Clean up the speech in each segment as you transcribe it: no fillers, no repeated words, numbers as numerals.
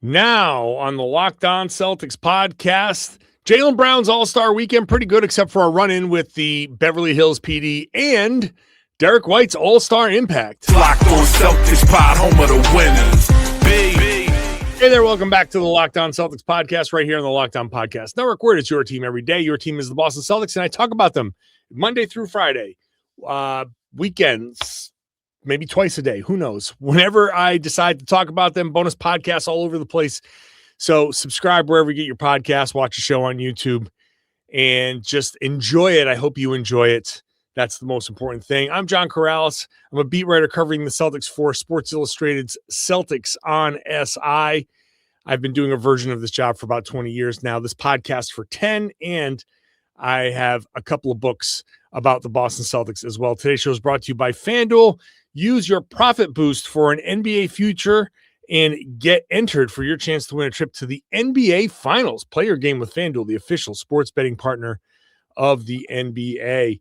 Now on the Locked On Celtics podcast, Jaylen Brown's All-Star weekend, pretty good except for a run-in with the Beverly Hills PD and Derrick White's All-Star impact. Locked On Celtics pod, home of the winners. Hey there, welcome back to the Locked On Celtics podcast right here on the Locked On Podcast Network, where it's your team every day. Your team is the Boston Celtics, and I talk about them Monday through Friday, weekends, maybe twice a day. Who knows? Whenever I decide to talk about them, bonus podcasts all over the place. So subscribe wherever you get your podcasts, watch the show on YouTube, and just enjoy it. I hope you enjoy it. That's the most important thing. I'm John Karalis. I'm a beat writer covering the Celtics for Sports Illustrated's Celtics on SI. I've been doing a version of this job for about 20 years now, this podcast for 10, and I have a couple of books about the Boston Celtics as well. Today's show is brought to you by FanDuel. Use your profit boost for an NBA future and get entered for your chance to win a trip to the NBA Finals. Play your game with FanDuel, the official sports betting partner of the NBA.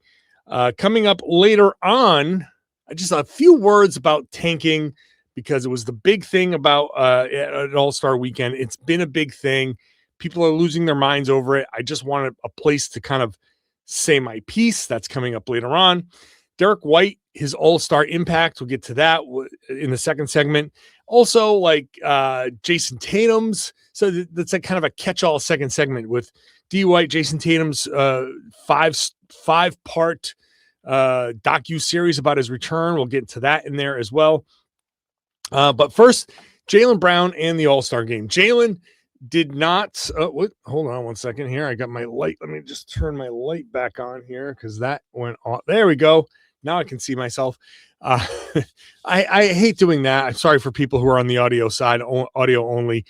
Coming up later on, just a few words about tanking, because it was the big thing about an All-Star weekend. It's been a big thing. People are losing their minds over it. I just wanted a place to kind of say my piece. That's coming up later on. Derrick White, his All-Star impact. We'll get to that in the second segment. Also, like Jayson Tatum's. So that's like kind of a catch-all second segment with D. White, Jayson Tatum's five-part docuseries about his return. We'll get to that in there as well. But first, Jaylen Brown and the All-Star game. Jaylen did not. Hold on one second here. I got my light. Let me just turn my light back on here because that went off. There we go. Now I can see myself. I hate doing that. I'm sorry for people who are on the audio side, audio only.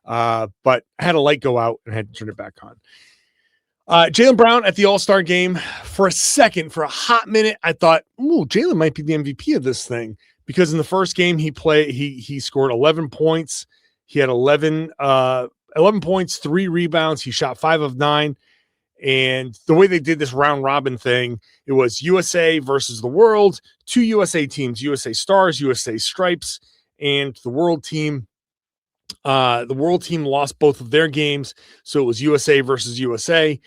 But I had a light go out and I had to turn it back on. Jaylen Brown at the All-Star game. For a second, for a hot minute, I thought, ooh, Jaylen might be the MVP of this thing, because in the first game he scored 11 points. He had 11 points, 3 rebounds. He shot 5 of 9. And the way they did this round robin thing, it was USA versus the world, 2 USA teams, USA Stars, USA Stripes, and the world team. The world team lost both of their games, so it was USA versus USA.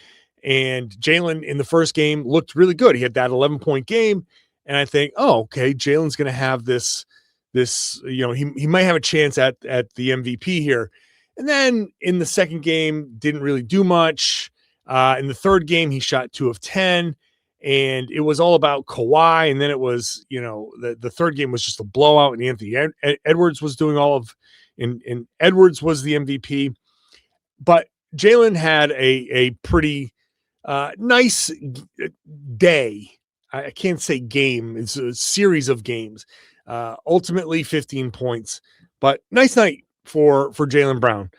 And Jaylen in the first game looked really good. He had that 11-point game, and I think, oh, okay, Jaylen's going to have this. He might have a chance at the MVP here. And then in the second game, didn't really do much. In the third game, he shot 2 of 10, and it was all about Kawhi. And then it was, the third game was just a blowout, and Anthony Edwards was doing all of. And Edwards was the MVP, but Jaylen had a pretty nice day. I can't say game. It's a series of games. Ultimately 15 points, but nice night for Jaylen Brown.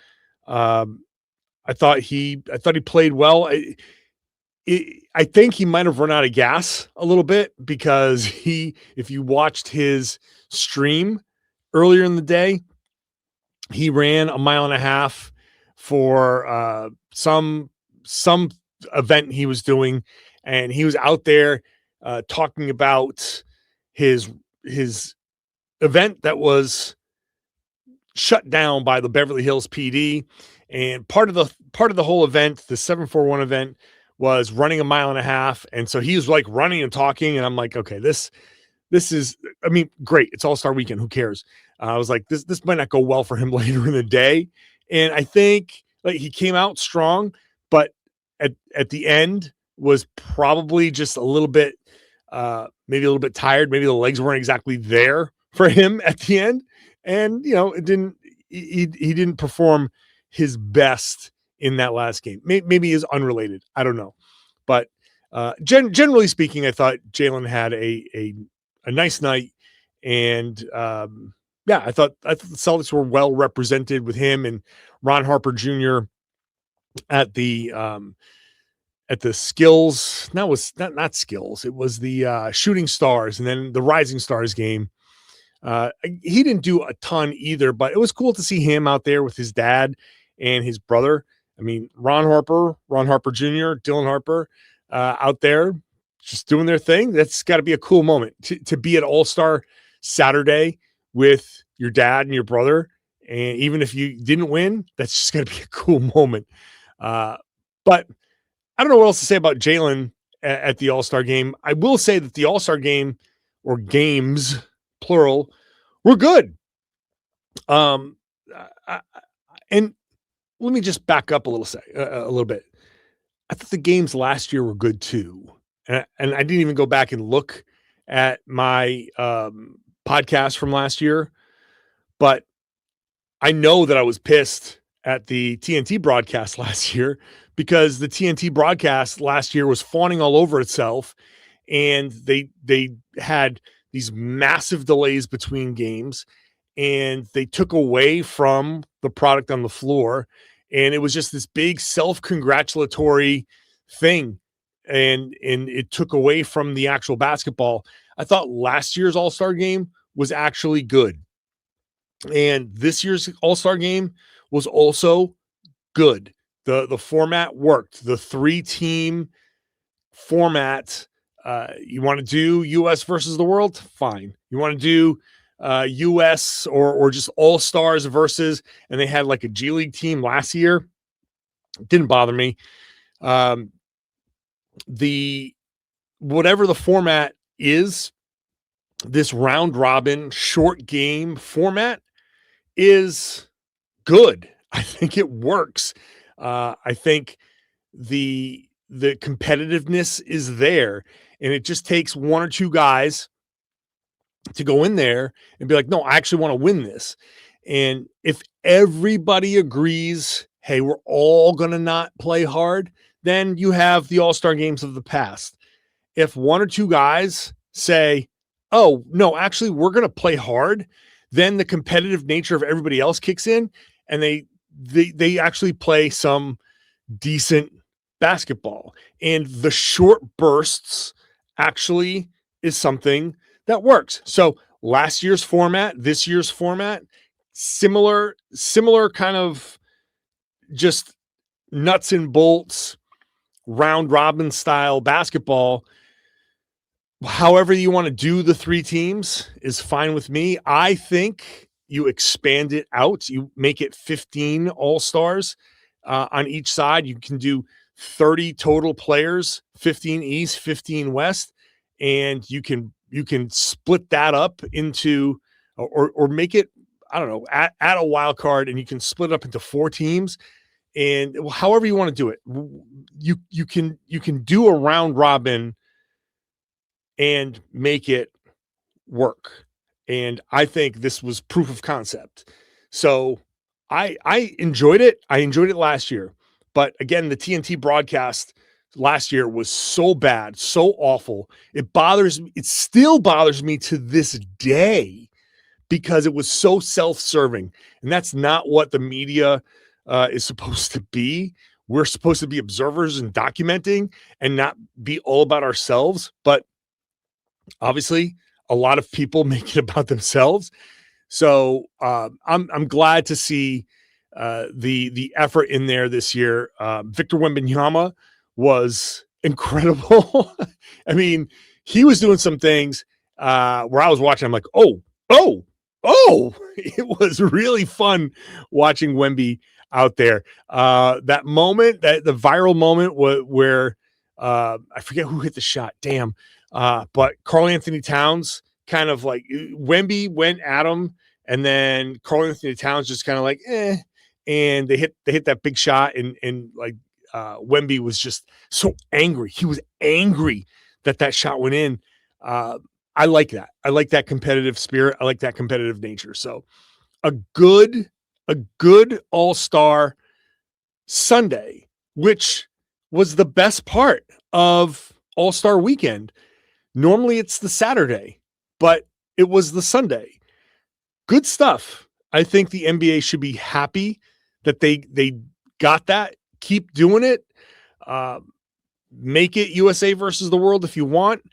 I thought he played well. I think he might have run out of gas a little bit, because if you watched his stream earlier in the day, he ran 1.5 miles for some event he was doing, and he was out there talking about his event that was shut down by the Beverly Hills PD. And part of the whole event, the 741 event, was running 1.5 miles. And so he was like running and talking, and I'm like, okay, this is, I mean, great. It's All-Star weekend. Who cares? I was like, this might not go well for him later in the day. And I think like he came out strong, but at the end was probably just a little bit, maybe a little bit tired. Maybe the legs weren't exactly there for him at the end. And, he didn't perform his best in that last game. Maybe is unrelated. I don't know. But generally speaking, I thought Jaylen had a nice night. And I thought the Celtics were well represented with him and Ron Harper Jr. at the skills. That was not skills. It was the shooting stars, and then the rising stars game. He didn't do a ton either, but it was cool to see him out there with his dad and his brother. I mean, Ron Harper Jr., Dylan Harper, out there just doing their thing. That's got to be a cool moment to be at All-Star Saturday with your dad and your brother And even if you didn't win, that's just going to be a cool moment. But I don't know what else to say about Jaylen at the All-Star game. I will say that the All-Star game, or games, plural, were good. And let me just back up a little bit. I thought the games last year were good too. And I didn't even go back and look at my podcast from last year, but I know that I was pissed at the TNT broadcast last year because the TNT broadcast last year was fawning all over itself, and they had these massive delays between games, and they took away from the product on the floor, and it was just this big self-congratulatory thing, and it took away from the actual basketball. I thought last year's All-Star game was actually good, and this year's All-Star game was also good. The format worked. The 3-team format. You want to do US versus the world? Fine. You want to do US or just All-Stars versus, and they had like a G League team last year. It didn't bother me. Whatever the format is, this round robin short game format is good. I think it works. I think the competitiveness is there, and it just takes one or two guys to go in there and be like, no, I actually want to win this. And if everybody agrees, hey, we're all going to not play hard, then you have the All-Star games of the past. If one or two guys say, oh, no, actually, we're going to play hard, then the competitive nature of everybody else kicks in, and they actually play some decent basketball. And the short bursts actually is something that works. So last year's format, this year's format, similar kind of just nuts and bolts, round robin style basketball. However you want to do the 3 teams is fine with me. I think you expand it out. You make it 15 All-Stars on each side. You can do 30 total players, 15 East, 15 West, and you can split that up into or make it, I don't know, add a wild card, and you can split it up into 4 teams. And however you want to do it, you can do a round robin and make it work. And I think this was proof of concept. So I enjoyed it. I enjoyed it last year. But again, the TNT broadcast last year was so bad, so awful. It bothers me. It still bothers me to this day because it was so self-serving. And that's not what the media is supposed to be. We're supposed to be observers and documenting and not be all about ourselves. But obviously, a lot of people make it about themselves. So I'm glad to see the effort in there this year. Victor Wembanyama was incredible. I mean, he was doing some things where I was watching. I'm like, oh! It was really fun watching Wemby out there. That moment, the viral moment where I forget who hit the shot. Damn. But Karl Anthony Towns kind of like Wemby went at him, and then Karl Anthony Towns just kind of like, and they hit that big shot, and like Wemby was just so angry. He was angry that shot went in. I like that. I like that competitive spirit. I like that competitive nature. So a good All-Star Sunday, which was the best part of All-Star weekend. Normally it's the Saturday, but it was the Sunday. Good stuff. I think the NBA should be happy that they got that. Keep doing it. Make it USA versus the world if you want.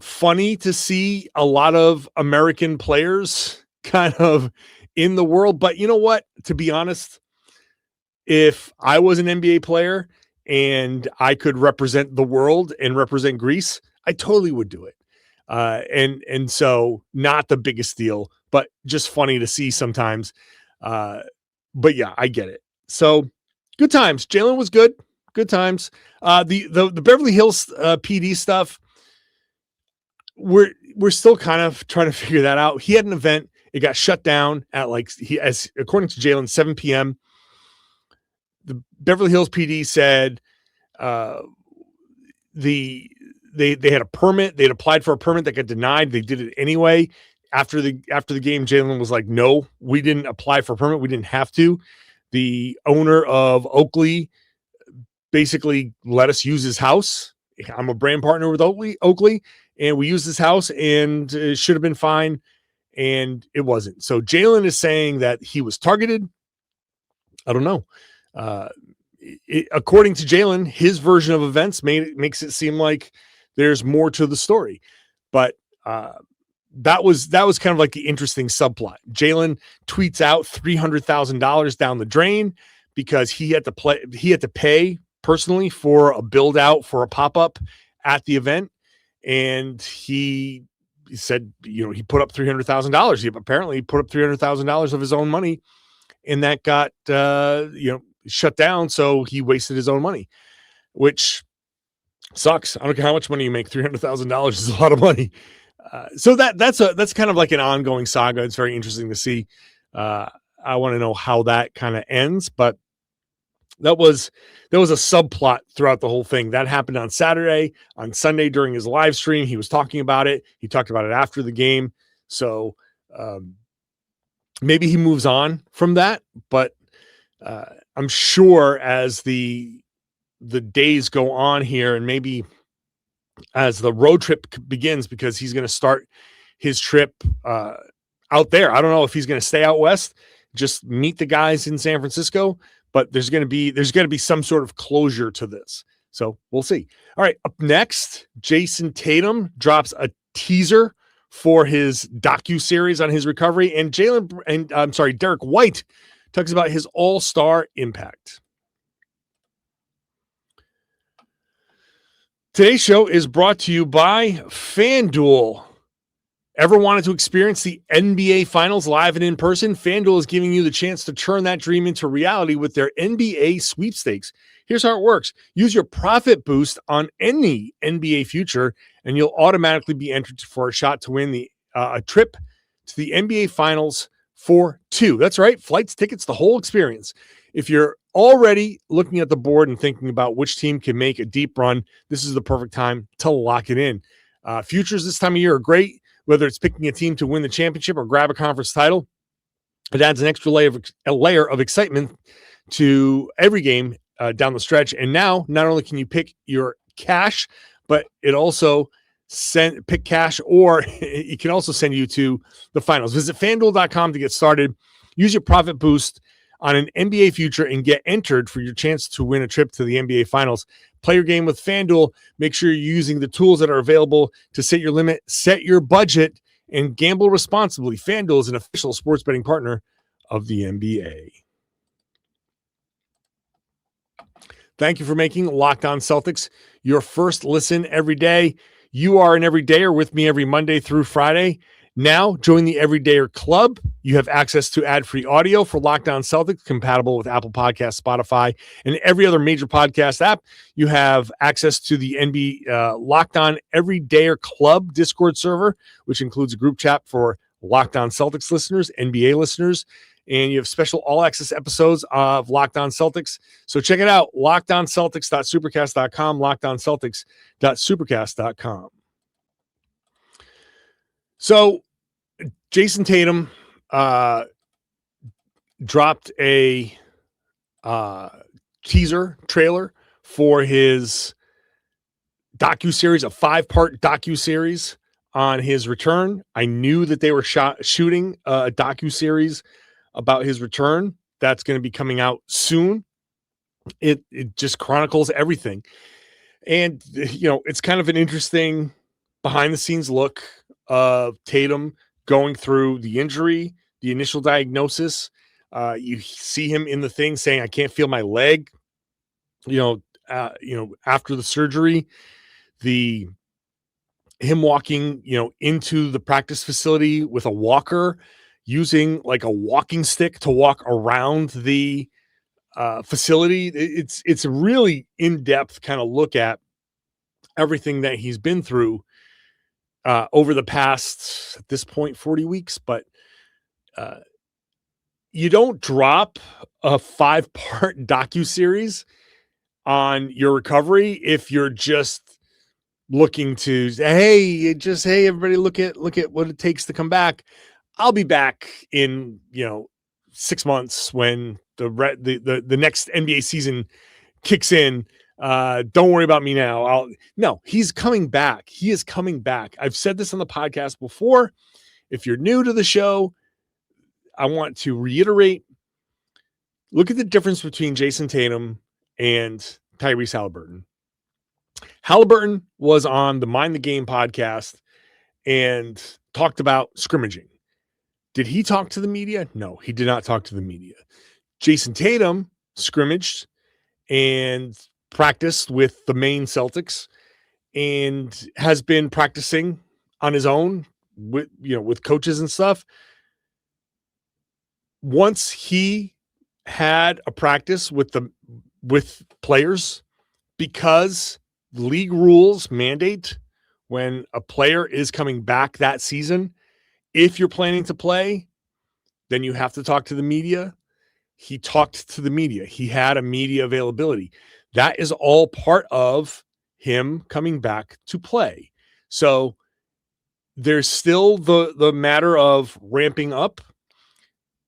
Funny to see a lot of American players kind of in the world. But you know what? To be honest, if I was an NBA player and I could represent the world and represent Greece, I totally would do it. And so not the biggest deal, but just funny to see sometimes. But yeah, I get it. So good times. Jaylen was good. Good times. The Beverly Hills PD stuff, we're still kind of trying to figure that out. He had an event. It got shut down at according to Jaylen, 7 p.m. The Beverly Hills PD said they had a permit. They'd applied for a permit that got denied. They did it anyway. After the game, Jaylen was like, "No, we didn't apply for a permit. We didn't have to." The owner of Oakley basically let us use his house. I'm a brand partner with Oakley, and we used his house, and it should have been fine, and it wasn't. So Jaylen is saying that he was targeted. I don't know. According to Jaylen, his version of events makes it seem like there's more to the story, but that was kind of like the interesting subplot. Jaylen tweets out $300,000 down the drain because he had to pay personally for a build out for a pop-up at the event. And he said, he put up $300,000. He apparently put up $300,000 of his own money, and that got, shut down. So he wasted his own money, which sucks. I don't care how much money you make. $300,000 is a lot of money. So that's kind of like an ongoing saga. It's very interesting to see. I want to know how that kind of ends, but there was a subplot throughout the whole thing that happened on Saturday. On Sunday during his live stream, he was talking about it. He talked about it after the game. So maybe he moves on from that, but I'm sure as the days go on here, and maybe as the road trip begins, because he's going to start his trip out there. I don't know if he's going to stay out west, just meet the guys in San Francisco, but there's going to be some sort of closure to this. So we'll see. All right. Up next, Jayson Tatum drops a teaser for his docuseries on his recovery, and Derrick White talks about his all-star impact. Today's show is brought to you by FanDuel. Ever wanted to experience the NBA Finals live and in person? FanDuel is giving you the chance to turn that dream into reality with their NBA sweepstakes. Here's how it works. Use your profit boost on any NBA future, and you'll automatically be entered for a shot to win a trip to the NBA Finals for two. That's right. Flights, tickets, the whole experience. If you're already looking at the board and thinking about which team can make a deep run, this is the perfect time to lock it in. Futures this time of year are great, whether it's picking a team to win the championship or grab a conference title. It adds an extra layer of excitement to every game down the stretch. And now, not only can you pick your cash, but it also pick cash, or it can also send you to the finals. Visit FanDuel.com to get started. Use your profit boost on an NBA future and get entered for your chance to win a trip to the NBA Finals. Play your game with FanDuel. Make sure you're using the tools that are available to set your limit, set your budget, and gamble responsibly. FanDuel is an official sports betting partner of the NBA. Thank you for making Locked On Celtics your first listen every day. You are an everydayer with me every Monday through Friday. Now, join the Everydayer Club. You have access to ad-free audio for Locked On Celtics, compatible with Apple Podcasts, Spotify, and every other major podcast app. You have access to the NBA Locked On Everydayer Club Discord server, which includes a group chat for Locked On Celtics listeners, NBA listeners, and you have special all-access episodes of Locked On Celtics. So check it out, lockedonceltics.supercast.com, lockedonceltics.supercast.com. So Jayson Tatum dropped a teaser trailer for his docuseries, a 5-part docuseries on his return. I knew that they were shooting a docuseries about his return. That's going to be coming out soon. It just chronicles everything. And, it's kind of an interesting behind the scenes look of Tatum going through the injury, the initial diagnosis. You see him in the thing saying, I can't feel my leg, after the surgery, him walking, into the practice facility with a walker, using like a walking stick to walk around the facility. It's a really in-depth kind of look at everything that he's been through over the past, at this point, 40 weeks. But you don't drop a 5-part docuseries on your recovery if you're just looking to hey everybody look at what it takes to come back. I'll be back in 6 months when the next NBA season kicks in. Don't worry about me now. No, he's coming back. He is coming back. I've said this on the podcast before. If you're new to the show, I want to reiterate, look at the difference between Jayson Tatum and Tyrese Halliburton. Halliburton was on the Mind the Game podcast and talked about scrimmaging. Did he talk to the media? No, he did not talk to the media. Jayson Tatum scrimmaged and practiced with the main Celtics and has been practicing on his own with coaches and stuff. Once he had a practice with players, because league rules mandate when a player is coming back that season, if you're planning to play, then you have to talk to the media. He talked to the media. He had a media availability. That is all part of him coming back to play. So there's still the matter of ramping up.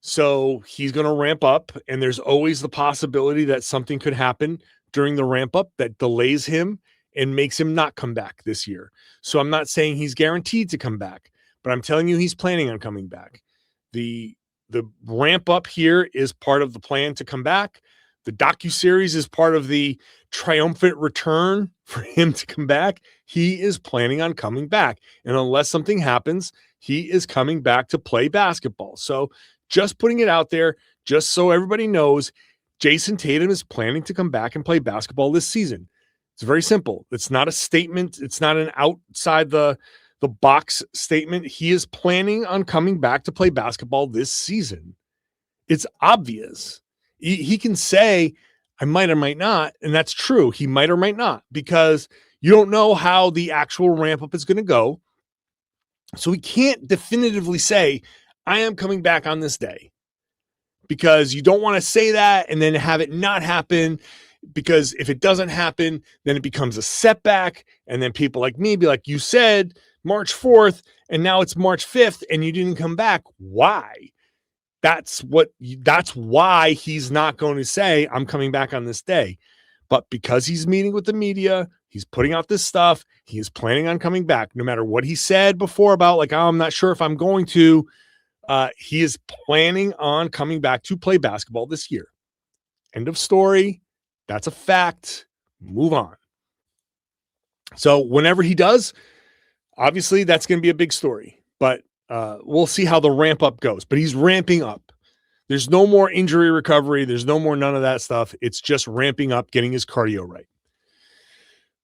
So he's going to ramp up, and there's always the possibility that something could happen during the ramp up that delays him and makes him not come back this year. So I'm not saying he's guaranteed to come back, but I'm telling you he's planning on coming back. The ramp up here is part of the plan to come back. The docuseries is part of the triumphant return for him to come back. He is planning on coming back. And unless something happens, he is coming back to play basketball. So just putting it out there, just so everybody knows, Jayson Tatum is planning to come back and play basketball this season. It's very simple. It's not a statement. It's not an outside the box statement. He is planning on coming back to play basketball this season. It's obvious. He can say, I might or might not, and that's true. He might or might not, because you don't know how the actual ramp up is going to go. So he can't definitively say, I am coming back on this day, because you don't want to say that and then have it not happen, because if it doesn't happen, then it becomes a setback. And then people like me be like, you said March 4th and now it's March 5th and you didn't come back. Why? That's why he's not going to say I'm coming back on this day. But because he's meeting with the media, he's putting out this stuff, he is planning on coming back. No matter what he said before about like, oh, I'm not sure if I'm going to, he is planning on coming back to play basketball this year. End of story. That's a fact. Move on. So whenever he does, obviously that's going to be a big story, but we'll see how the ramp up goes. But he's ramping up. There's no more injury recovery. There's no more none of that stuff. It's just ramping up, getting his cardio right.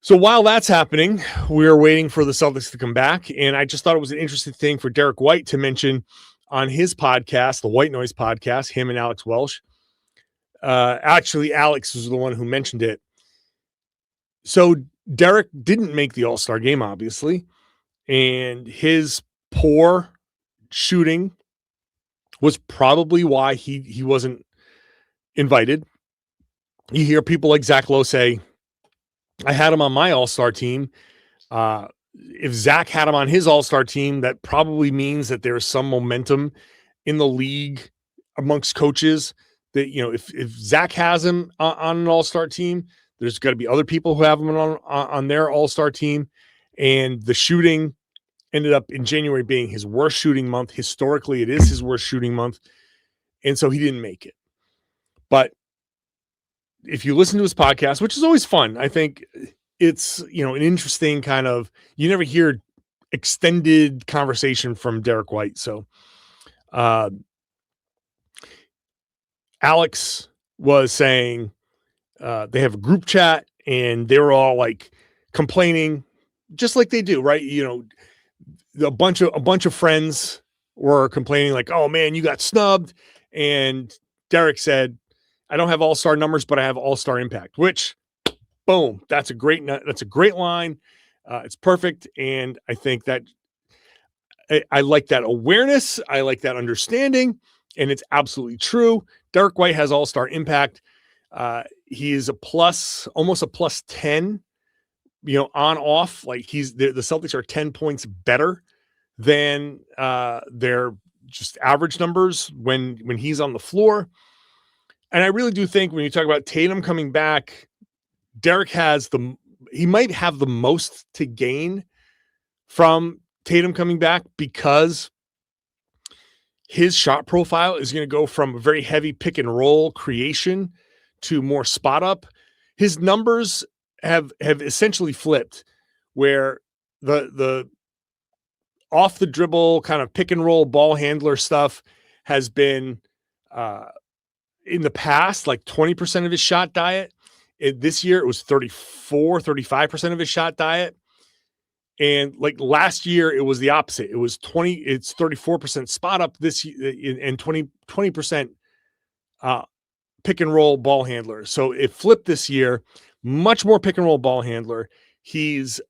So while that's happening, we're waiting for the Celtics to come back. And I just thought it was an interesting thing for Derrick White to mention on his podcast, the White Noise podcast, him and Alex Welsh. Actually, Alex was the one who mentioned it. So Derrick didn't make the All-Star game, obviously, and his poor shooting was probably why he wasn't invited. You hear people like Zach Lowe say, I had him on my All-Star team. If Zach had him on his All-Star team, that probably means that there's some momentum in the league amongst coaches that, you know, if Zach has him on an All-Star team, there's got to be other people who have him on their All-Star team. And the shooting ended up in January being his worst shooting month. Historically, it is his worst shooting month. And so he didn't make it. But if you listen to his podcast, which is always fun, I think it's, you know, an interesting kind of, you never hear extended conversation from Derrick White. So Alex was saying they have a group chat and they were all like complaining just like they do, right? You know, a bunch of friends were complaining like, oh man, you got snubbed. And Derrick said, I don't have all-star numbers, but I have all-star impact, which boom, that's a great line. It's perfect. And I think that I like that awareness. I like that understanding, and it's absolutely true. Derrick White has all-star impact. He is almost a plus 10, on off. Like the Celtics are 10 points better than their just average numbers when he's on the floor. And I really do think when you talk about Tatum coming back, Derrick he might have the most to gain from Tatum coming back because his shot profile is going to go from a very heavy pick and roll creation to more spot up. His numbers have essentially flipped, where the off the dribble kind of pick and roll ball handler stuff has been in the past like 20% of his shot diet. This year it was 35% of his shot diet. And like last year, it was the opposite. It was 34% spot up this year and 20% pick and roll ball handler. So it flipped this year, much more pick and roll ball handler. He's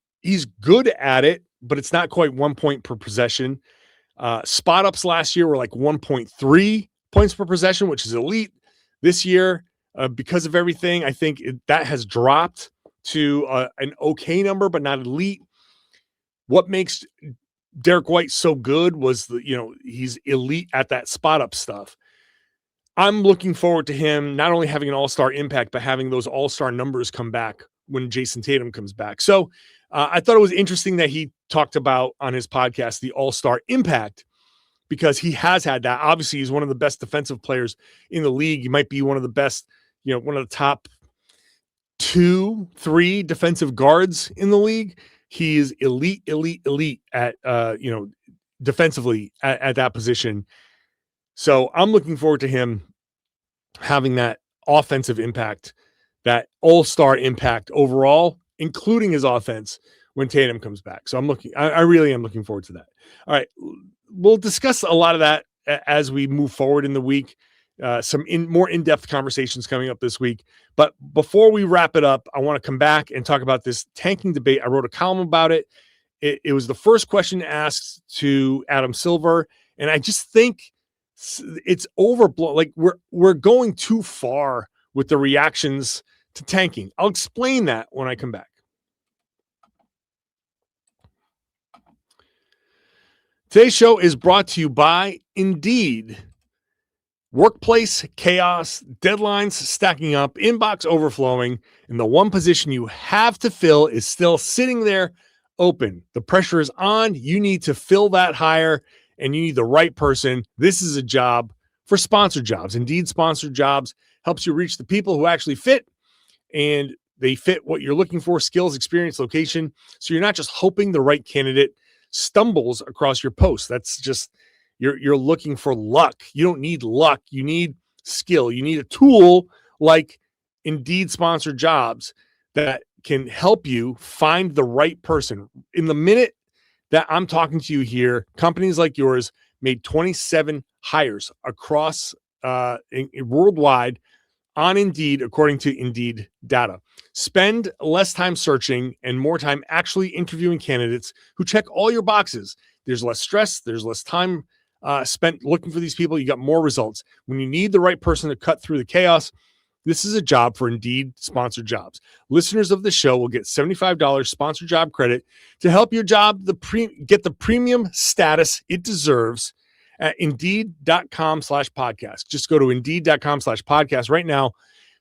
good at it, but it's not quite 1 point per possession. Spot ups last year were like 1.3 points per possession, which is elite. This year, because of everything, I think that has dropped to an okay number, but not elite. What makes Derrick White so good was he's elite at that spot up stuff. I'm looking forward to him not only having an all-star impact, but having those all-star numbers come back when Jayson Tatum comes back. So I thought it was interesting that he talked about on his podcast the all-star impact, because he has had that. Obviously, he's one of the best defensive players in the league. He might be one of the best, one of the top 2-3 defensive guards in the league. He is elite at, defensively at that position. So I'm looking forward to him having that offensive impact, that all-star impact overall, including his offense when Tatum comes back. So I really am looking forward to that. All right. We'll discuss a lot of that as we move forward in the week. Some more in-depth conversations coming up this week. But before we wrap it up, I want to come back and talk about this tanking debate. I wrote a column about it. It was the first question asked to Adam Silver, and I just think it's overblown. Like we're going too far with the reactions to tanking. I'll explain that when I come back. Today's show is brought to you by Indeed. Workplace chaos, deadlines stacking up, inbox overflowing, and the one position you have to fill is still sitting there open. The pressure is on. You need to fill that hire, and you need the right person. This is a job for sponsored jobs. Indeed, sponsored jobs helps you reach the people who actually fit, and they fit what you're looking for: skills, experience, location. So you're not just hoping the right candidate stumbles across your post. That's just you're looking for luck. You don't need luck. You need skill. You need a tool like Indeed sponsored jobs that can help you find the right person. In the minute that I'm talking to you here, companies like yours made 27 hires across worldwide on Indeed, according to Indeed data. Spend less time searching and more time actually interviewing candidates who check all your boxes. There's less stress. There's less time spent looking for these people. You got more results. When you need the right person to cut through the chaos, this is a job for Indeed sponsored jobs. Listeners of the show will get $75 sponsored job credit to help your job get the premium status it deserves at Indeed.com/podcast. Just go to Indeed.com/podcast right now.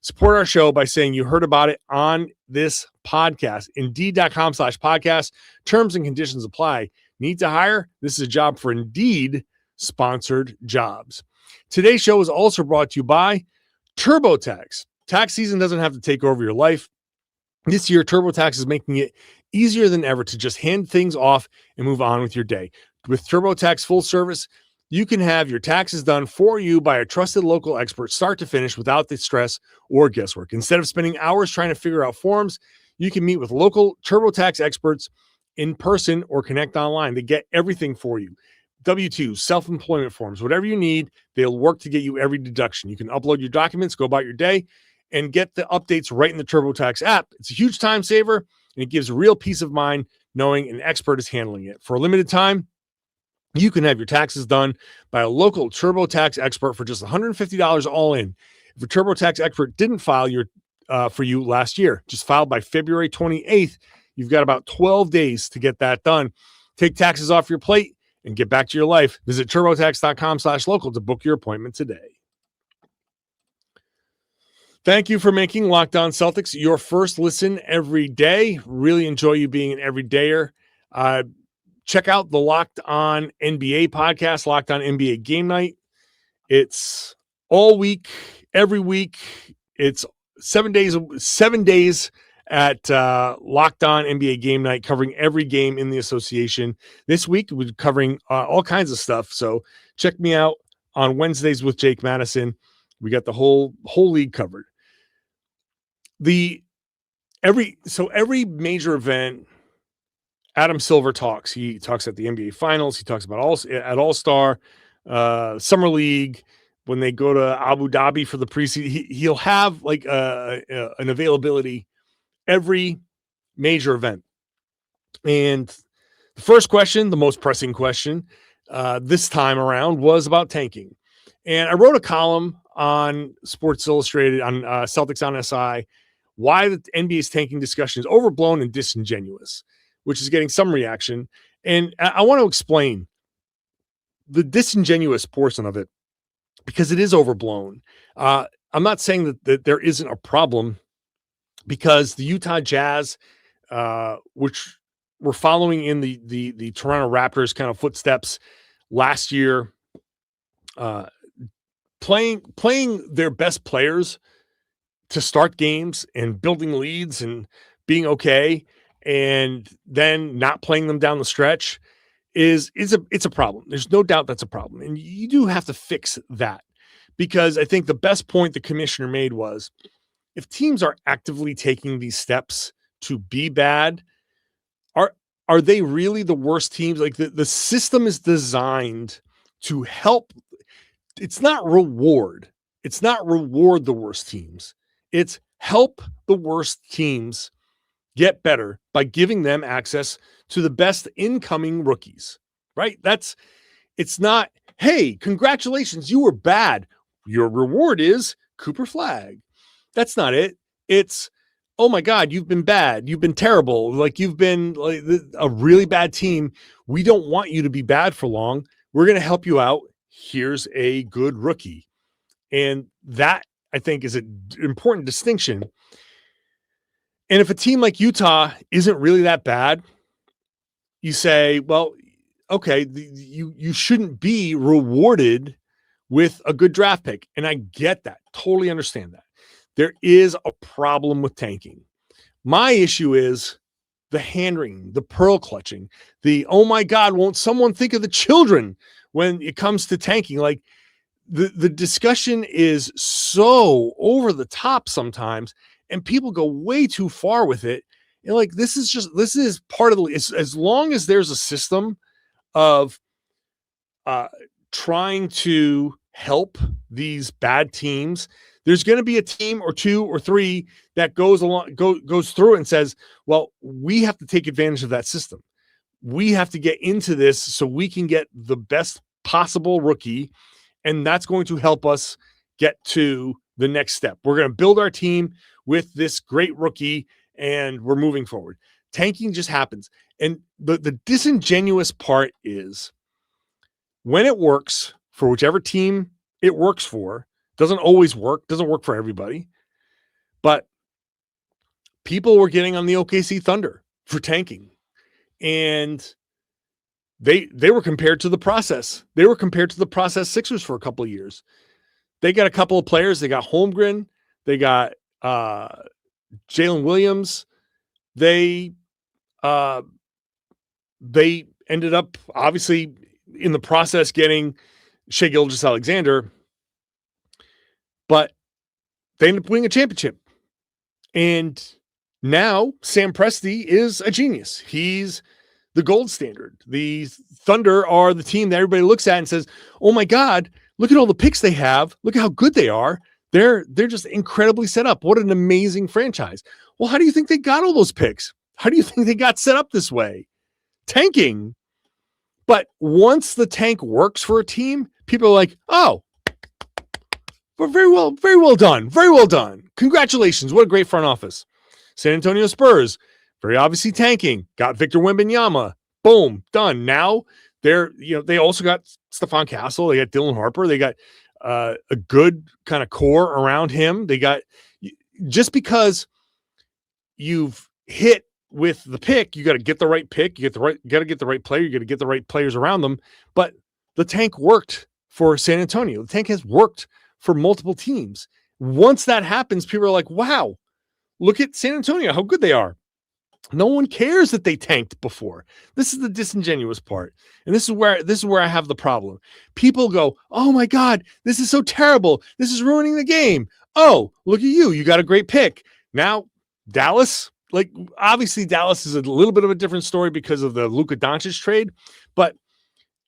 Support our show by saying you heard about it on this podcast. Indeed.com/podcast. Terms and conditions apply. Need to hire? This is a job for Indeed sponsored jobs. Today's show is also brought to you by TurboTax. Tax season doesn't have to take over your life. This year, TurboTax is making it easier than ever to just hand things off and move on with your day. With TurboTax full service, you can have your taxes done for you by a trusted local expert, start to finish, without the stress or guesswork. Instead of spending hours trying to figure out forms, you can meet with local TurboTax experts in person or connect online. They get everything for you. W-2, self-employment forms, whatever you need, they'll work to get you every deduction. You can upload your documents, go about your day, and get the updates right in the TurboTax app. It's a huge time saver, and it gives real peace of mind knowing an expert is handling it. For a limited time, you can have your taxes done by a local TurboTax expert for just $150 all in. If a TurboTax expert didn't file for you last year, just filed by February 28th, you've got about 12 days to get that done. Take taxes off your plate and get back to your life. Visit turbotax.com/local to book your appointment today. Thank you for making Locked On Celtics your first listen every day. Really enjoy you being an everydayer. Check out the Locked On NBA podcast, Locked On NBA Game Night. It's all week, every week. It's 7 days at Locked On NBA Game Night, covering every game in the association. This week, we're covering all kinds of stuff. So check me out on Wednesdays with Jake Madison. We got the whole league covered. Every major event, Adam Silver talks. He talks at the NBA Finals. He talks about All-Star, Summer League. When they go to Abu Dhabi for the preseason, he'll have like an availability every major event. And the first question, the most pressing question this time around, was about tanking. And I wrote a column on Sports Illustrated, on Celtics on SI, why the NBA's tanking discussion is overblown and disingenuous, which is getting some reaction. And I want to explain the disingenuous portion of it, because it is overblown. I'm not saying that there isn't a problem, because the Utah Jazz, which were following in the Toronto Raptors kind of footsteps last year, playing their best players to start games and building leads and being okay, and then not playing them down the stretch it's a problem. There's no doubt that's a problem. And you do have to fix that, because I think the best point the commissioner made was, if teams are actively taking these steps to be bad, are they really the worst teams? Like the system is designed to help. It's not reward. It's not reward the worst teams. It's help the worst teams get better by giving them access to the best incoming rookies, right? It's not, hey, congratulations, you were bad. Your reward is Cooper Flag. That's not it. It's, oh my God, you've been bad. You've been terrible. Like, you've been like a really bad team. We don't want you to be bad for long. We're going to help you out. Here's a good rookie. And that, I think, is an important distinction. And if a team like Utah isn't really that bad, you say, well, okay, you shouldn't be rewarded with a good draft pick. And I get that. Totally understand that. There is a problem with tanking. My issue is the hand-wringing, the pearl clutching, the, oh my God, won't someone think of the children when it comes to tanking? Like, the discussion is so over the top sometimes, and people go way too far with it. And like, this is part of as long as there's a system of trying to help these bad teams, there's going to be a team or two or three that goes through and says, well, we have to take advantage of that system. We have to get into this so we can get the best possible rookie. And that's going to help us get to the next step. We're going to build our team with this great rookie, and we're moving forward. Tanking just happens. And the disingenuous part is, when it works for whichever team it works for, doesn't always work, doesn't work for everybody, but people were getting on the OKC Thunder for tanking. And they were compared to the process. They were compared to the process Sixers for a couple of years. They got a couple of players. They got Holmgren. They got Jalen Williams. They ended up, obviously, in the process getting Shai Gilgeous-Alexander, but they ended up winning a championship. And now Sam Presti is a genius. He's the gold standard. The Thunder are the team that everybody looks at and says, oh my God, look at all the picks they have. Look at how good they are. They're just incredibly set up. What an amazing franchise. Well, how do you think they got all those picks? How do you think they got set up this way? Tanking. But once the tank works for a team, people are like, oh, we're very well done. Very well done. Congratulations. What a great front office. San Antonio Spurs, very obviously tanking. Got Victor Wembanyama. Boom, done. Now they also got Stephon Castle. They got Dylan Harper. They got a good kind of core around him. They got, just because you've hit with the pick, you got to get the right pick. You got to get the right player. You got to get the right players around them. But the tank worked for San Antonio. The tank has worked for multiple teams. Once that happens, people are like, wow, look at San Antonio, how good they are. No one cares that they tanked before. This is the disingenuous part. And this is where I have the problem. People go, oh my God, this is so terrible. This is ruining the game. Oh, look at you. You got a great pick. Now, Dallas, like, obviously Dallas is a little bit of a different story because of the Luka Doncic trade. But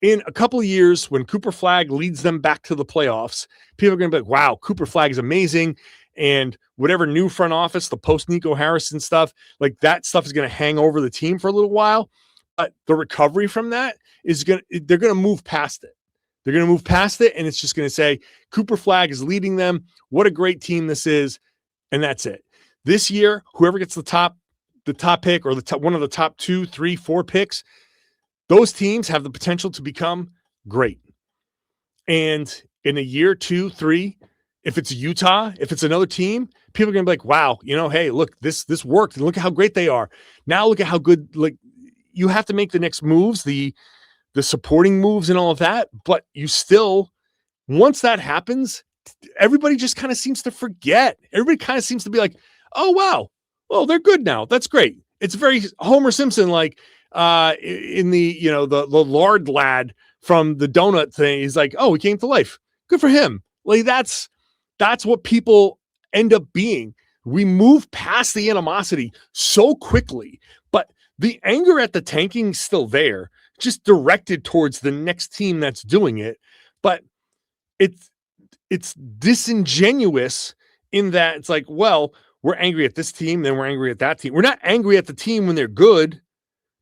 in a couple of years, when Cooper Flagg leads them back to the playoffs, people are going to be like, wow, Cooper Flagg is amazing. And whatever new front office, the post Nico Harrison stuff, like that stuff is going to hang over the team for a little while. But the recovery from that they're going to move past it. They're going to move past it. And it's just going to say, Cooper Flagg is leading them. What a great team this is. And that's it. This year, whoever gets the top pick or one of the top 2, 3, 4 picks, those teams have the potential to become great. And in a year, 2, 3, if it's Utah, if it's another team, people are going to be like, wow, hey, look, this worked. And look at how great they are. Now look at how good, like, you have to make the next moves, the supporting moves and all of that. But you still, once that happens, everybody just kind of seems to forget. Everybody kind of seems to be like, oh, wow, well, they're good now. That's great. It's very Homer Simpson, like, in the lard lad from the donut thing. He's like, oh, he came to life. Good for him. Like, that's what people end up being. We move past the animosity so quickly, but the anger at the tanking is still there, just directed towards the next team that's doing it. But it's disingenuous in that it's like, well, we're angry at this team, then we're angry at that team. We're not angry at the team when they're good,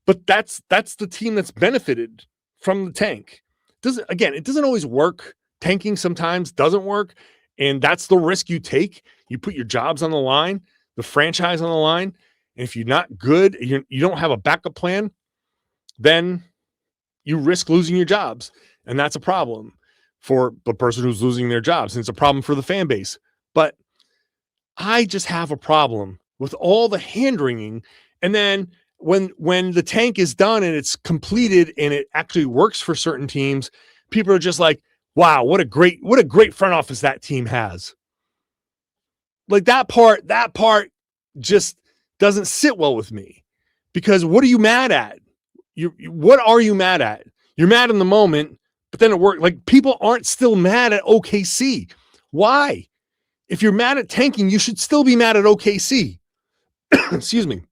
but that's the team that's benefited from the tank. It doesn't always work. Tanking sometimes doesn't work. And that's the risk you take. You put your jobs on the line, the franchise on the line. And if you're not good, you don't have a backup plan, then you risk losing your jobs. And that's a problem for the person who's losing their jobs. And it's a problem for the fan base. But I just have a problem with all the hand-wringing. And then when the tank is done and it's completed and it actually works for certain teams, people are just like, wow, what a great front office that team has. Like that part just doesn't sit well with me, because what are you mad at? What are you mad at? You're mad in the moment, but then it worked. Like, people aren't still mad at OKC. Why? If you're mad at tanking, you should still be mad at OKC. Excuse me.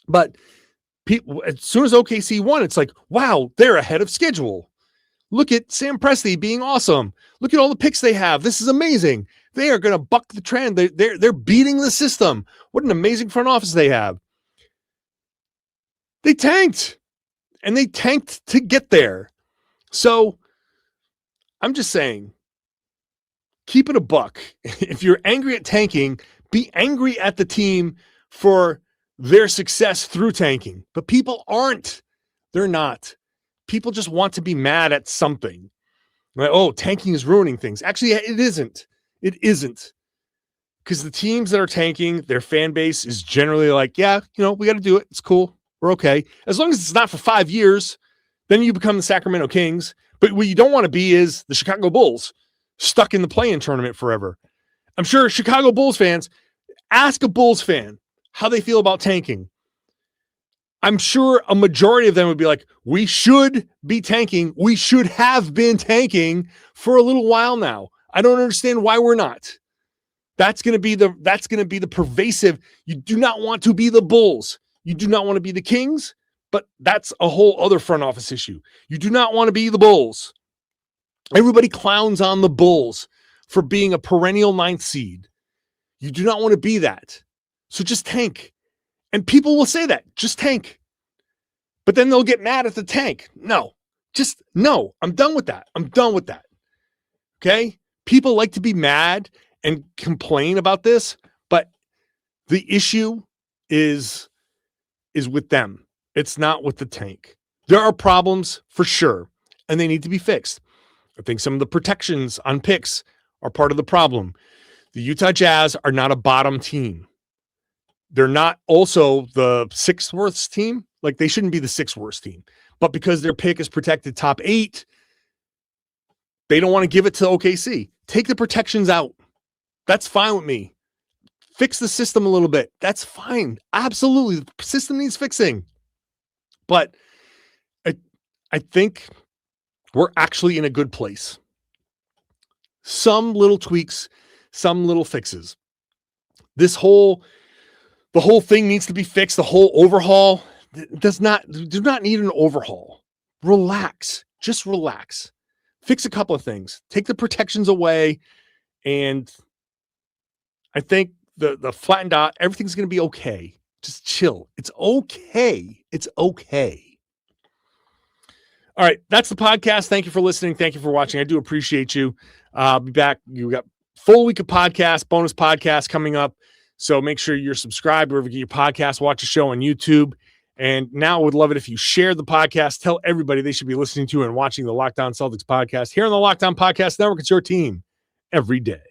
But people, as soon as OKC won, it's like, wow, they're ahead of schedule. Look at Sam Presti being awesome. Look at all the picks they have. This is amazing. They are going to buck the trend. They're beating the system. What an amazing front office they have. They tanked, and they tanked to get there. So I'm just saying, keep it a buck. If you're angry at tanking, be angry at the team for their success through tanking. But people aren't. They're not. People just want to be mad at something. Like, oh, tanking is ruining things. Actually, it isn't. It isn't. Because the teams that are tanking, their fan base is generally like, yeah, we got to do it. It's cool. We're okay. As long as it's not for 5 years, then you become the Sacramento Kings. But what you don't want to be is the Chicago Bulls, stuck in the play-in tournament forever. I'm sure Chicago Bulls fans, ask a Bulls fan how they feel about tanking. I'm sure a majority of them would be like, we should be tanking. We should have been tanking for a little while now. I don't understand why we're not. That's going to be the pervasive. You do not want to be the Bulls. You do not want to be the Kings. But that's a whole other front office issue. You do not want to be the Bulls. Everybody clowns on the Bulls for being a perennial 9th seed. You do not want to be that. So just tank. And people will say that. Just tank. But then they'll get mad at the tank. No. Just no. I'm done with that. I'm done with that. Okay? People like to be mad and complain about this, but the issue is with them. It's not with the tank. There are problems for sure, and they need to be fixed. I think some of the protections on picks are part of the problem. The Utah Jazz are not a bottom team. They're not also the 6th worst team. Like, they shouldn't be the 6th worst team. But because their pick is protected top 8, they don't want to give it to OKC. Take the protections out. That's fine with me. Fix the system a little bit. That's fine. Absolutely. The system needs fixing. But I think we're actually in a good place. Some little tweaks, some little fixes. The whole thing needs to be fixed. The whole overhaul do not need an overhaul. Relax. Just relax. Fix a couple of things. Take the protections away, and I think the flattened dot, everything's going to be okay. Just chill. It's okay. It's okay. All right, that's the podcast. Thank you for listening. Thank you for watching. I do appreciate you. I'll be back. You got full week of podcasts, bonus podcasts coming up. So make sure you're subscribed wherever you get your podcast. Watch the show on YouTube. And now I would love it if you share the podcast. Tell everybody they should be listening to and watching the Locked On Celtics podcast here on the Locked On Podcast Network. It's your team every day.